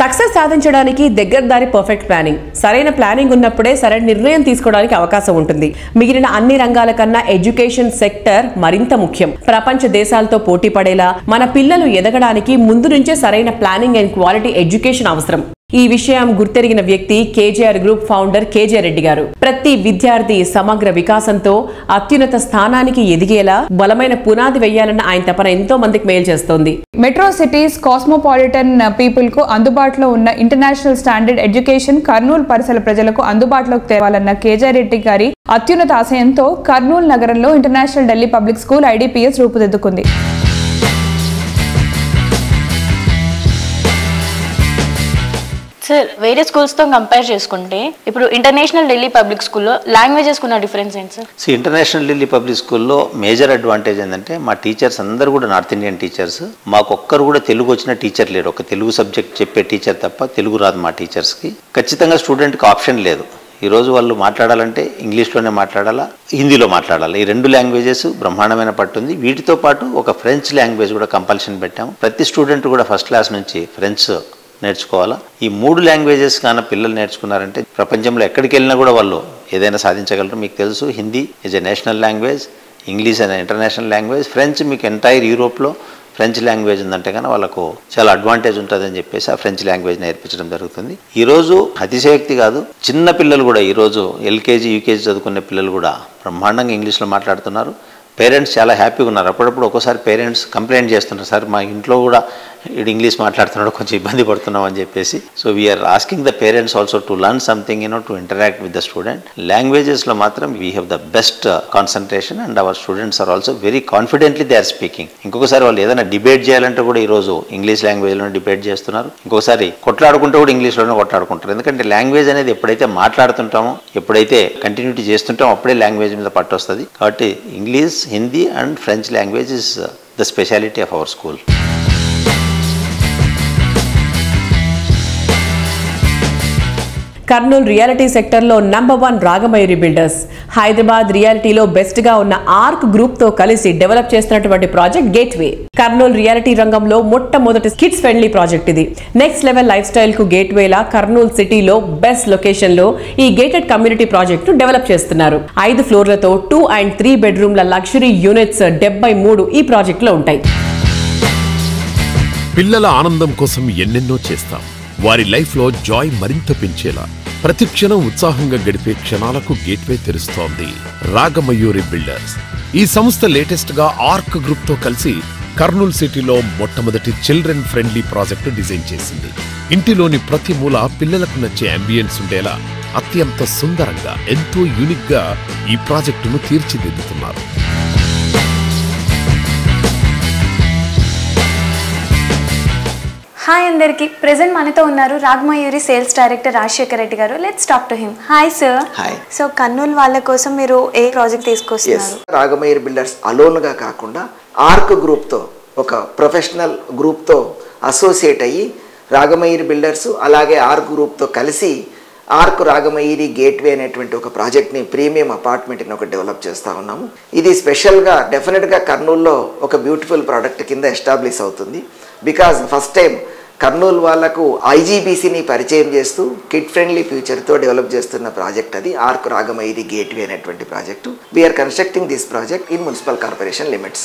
Success సాధించడానికి దగ్గర దారి పర్ఫెక్ట్ ప్లానింగ్. సరైన ప్లానింగ్ ఉన్నప్పుడే సరైన నిర్ణయం తీసుకోవడానికి అవకాశం ఉంటుంది. మిగిలిన అన్ని రంగాల కన్నా ఎడ్యుకేషన్ సెక్టర్ మరింత ముఖ్యం. ప్రపంచ దేశాలతో పోటీ పడేలా మన పిల్లలు ఎదగడానికి ముందు నుంచే సరైన ప్లానింగ్ అండ్ క్వాలిటీ ఎడ్యుకేషన్ అవసరం. ఈ విషయం గుర్తెరిగిన వ్యక్తి KGR group founder KGR Reddy గారు. ప్రతి విద్యార్థి సమగ్ర వికాసంతో అత్యున్నత స్థానానికి ఎదిగేలా బలమైన పునాది వేయాలన్న ఆయన తపన ఎంతో మందికి మేలు చేస్తోంది. మెట్రో సిటీస్ కాస్మోపాలిటన్ పీపుల్ కు అందుబాటులో ఉన్న ఇంటర్నేషనల్ స్టాండర్డ్ ఎడ్యుకేషన్ కర్నూలు పరిసర ప్రజలకు అందుబాటులోకి తేవాలన్న కేజీఆర్ రెడ్డి గారి అత్యున్నత ఆశయంతో కర్నూలు నగరంలో international Delhi public school IDPS రూపుదిద్దుకుంది. సార్, వేరే స్కూల్స్తో కంపేర్ చేసుకుంటే ఇప్పుడు ఇంటర్నేషనల్ ఢిల్లీ పబ్లిక్ స్కూల్లో లాంగ్వేజెస్ కున్న డిఫరెన్స్ ఏంటి సార్? ఇంటర్నేషనల్ ఢిల్లీ పబ్లిక్ స్కూల్లో మేజర్ అడ్వాంటేజ్ ఏంటంటే మా టీచర్స్ అందరూ కూడా నార్త్ ఇండియన్ టీచర్స్. మాకు ఒక్కరు కూడా తెలుగు వచ్చిన టీచర్ లేరు. ఒక తెలుగు సబ్జెక్ట్ చెప్పే టీచర్ తప్ప తెలుగు రాదు మా టీచర్స్కి. ఖచ్చితంగా స్టూడెంట్కి ఆప్షన్ లేదు. ఈరోజు వాళ్ళు మాట్లాడాలంటే ఇంగ్లీష్లోనే మాట్లాడాలా, హిందీలో మాట్లాడాలి. ఈ రెండు లాంగ్వేజెస్ బ్రహ్మాండమైన పట్టుంది. వీటితో పాటు ఒక ఫ్రెంచ్ లాంగ్వేజ్ కూడా కంపల్షన్ పెట్టాము. ప్రతి స్టూడెంట్ కూడా ఫస్ట్ క్లాస్ నుంచి ఫ్రెంచ్ నేర్చుకోవాలా. ఈ 3 లాంగ్వేజెస్ కానీ పిల్లలు నేర్చుకున్నారంటే ప్రపంచంలో ఎక్కడికి వెళ్ళినా కూడా వాళ్ళు ఏదైనా సాధించగలరు. మీకు తెలుసు, Hindi is a national language, English అనే ఇంటర్నేషనల్ లాంగ్వేజ్, ఫ్రెంచ్ మీకు ఎంటైర్ యూరోప్లో ఫ్రెంచ్ లాంగ్వేజ్ ఉందంటే కానీ వాళ్ళకు చాలా అడ్వాంటేజ్ ఉంటుందని చెప్పేసి ఆ ఫ్రెంచ్ లాంగ్వేజ్ నేర్పించడం జరుగుతుంది. ఈరోజు అతిశయోక్తి కాదు, చిన్న పిల్లలు కూడా ఈరోజు LKG UKG చదువుకునే పిల్లలు కూడా బ్రహ్మాండంగా ఇంగ్లీష్లో మాట్లాడుతున్నారు. పేరెంట్స్ చాలా హ్యాపీగా ఉన్నారు. అప్పుడప్పుడు ఒక్కోసారి పేరెంట్స్ కంప్లైంట్ చేస్తున్నారు, సార్ మా ఇంట్లో కూడా ఇంగ్లీష్ మాట్లాడుతున్నాడు, కొంచెం ఇబ్బంది పడుతున్నాం అని చెప్పేసి. So we're asking the parents also to learn something to interact with the student. లాంగ్వేజెస్లో మాత్రం we have the best concentration and our students are also very confidently they are speaking. ఇంకొకసారి వాళ్ళు ఏదైనా డిబేట్ చేయాలంటే కూడా ఈరోజు ఇంగ్లీష్ లాంగ్వేజ్లోనే డిబేట్ చేస్తున్నారు. ఇంకొకసారి కొట్లాడుకుంటూ కూడా ఇంగ్లీష్లోనే కొట్లాడుకుంటారు. ఎందుకంటే లాంగ్వేజ్ అనేది ఎప్పుడైతే మాట్లాడుతుంటామో, ఎప్పుడైతే కంటిన్యూటీ చేస్తుంటామో అప్పుడే లాంగ్వేజ్ మీద పట్టు వస్తుంది. కాబట్టి English, Hindi and French language is the speciality of our school. Kurnool reality సెక్టర్లో #1 రాగమయూరి బిల్డర్స్. హైదరాబాద్ రియాలిటీలో బెస్ట్ గా ఉన్న ఆర్క్ గ్రూప్ తో కలిసి డెవలప్ చేస్తున్నటువంటి ప్రాజెక్ట్ గేట్వే. కర్నూలు రియాలిటీ రంగంలో మొట్టమొదటి కిడ్స్ ఫ్రెండ్లీ ప్రాజెక్ట్ ఇది. నెక్స్ట్ లెవెల్ లైఫ్ స్టైల్ కు గేట్వేలా కర్నూలు సిటీలో బెస్ట్ లొకేషన్ లో ఈ గేటెడ్ కమ్యూనిటీ ప్రాజెక్ట్ ను డెవలప్ చేస్తున్నారు. 5 ఫ్లోర్లతో 2 and 3 బెడ్రూమ్ల లగ్జరీ యూనిట్స్ 73 ఈ ప్రాజెక్ట్ లో ఉంటాయి. పిల్లల ఆనందం కోసం ఎన్నెన్నో చేస్తాం. వారి లైఫ్ లో జాయ్ మరింత పెంచేలా ప్రతి క్షణం ఉత్సాహంగా గడిపే క్షణాలకు గేట్వే తెరుస్తోంది రాగమయూరి బిల్డర్స్. ఈ సంస్థ లేటెస్ట్ గా ఆర్క్ గ్రూప్ తో కలిసి కర్నూలు సిటీలో మొట్టమొదటి చిల్డ్రన్ ఫ్రెండ్లీ ప్రాజెక్టు డిజైన్ చేసింది. ఇంటిలోని ప్రతి మూల పిల్లలకు నచ్చే అంబియన్స్ ఉండేలా అత్యంత సుందరంగా, ఎంతో యూనిక్ గా ఈ ప్రాజెక్టును తీర్చిదిద్దుతున్నారు. హాయ్ అందరికి. ప్రెజెంట్ మనతో ఉన్నారు రాగమయూరి సేల్స్ డైరెక్టర్ రాజశేఖర్ రెడ్డి గారు. Let's talk to him. Hi sir. Hi. So Kurnool వాళ్ళ కోసం మీరు ఏ ప్రాజెక్ట్ తీసుకొస్తున్నారు? రాగమయూరి బిల్డర్స్ అలోన్గా కాకుండా ఆర్క్ గ్రూప్తో, ఒక ప్రొఫెషనల్ గ్రూప్తో అసోసియేట్ అయ్యి రాగమయూరి బిల్డర్స్ అలాగే ఆర్క్ గ్రూప్తో కలిసి ఆర్క్ రాగమయూరి గేట్వే అనేటువంటి ఒక ప్రాజెక్ట్ని, ప్రీమియం అపార్ట్మెంట్ని ఒకటి డెవలప్ చేస్తూ ఉన్నాము. ఇది స్పెషల్గా డెఫినెట్గా కర్నూలులో ఒక బ్యూటిఫుల్ ప్రోడక్ట్ కింద ఎస్టాబ్లిష్ అవుతుంది. బికాజ్ ఫస్ట్ టైం కర్నూలు వాళ్లకు IGBCని పరిచయం చేస్తూ కిడ్ ఫ్రెండ్లీ ఫ్యూచర్తో డెవలప్ చేస్తున్న ప్రాజెక్ట్ అది ఆర్క్ రాగమయూరి గేట్వే అనేటువంటి project. We're constructing this project in municipal corporation limits.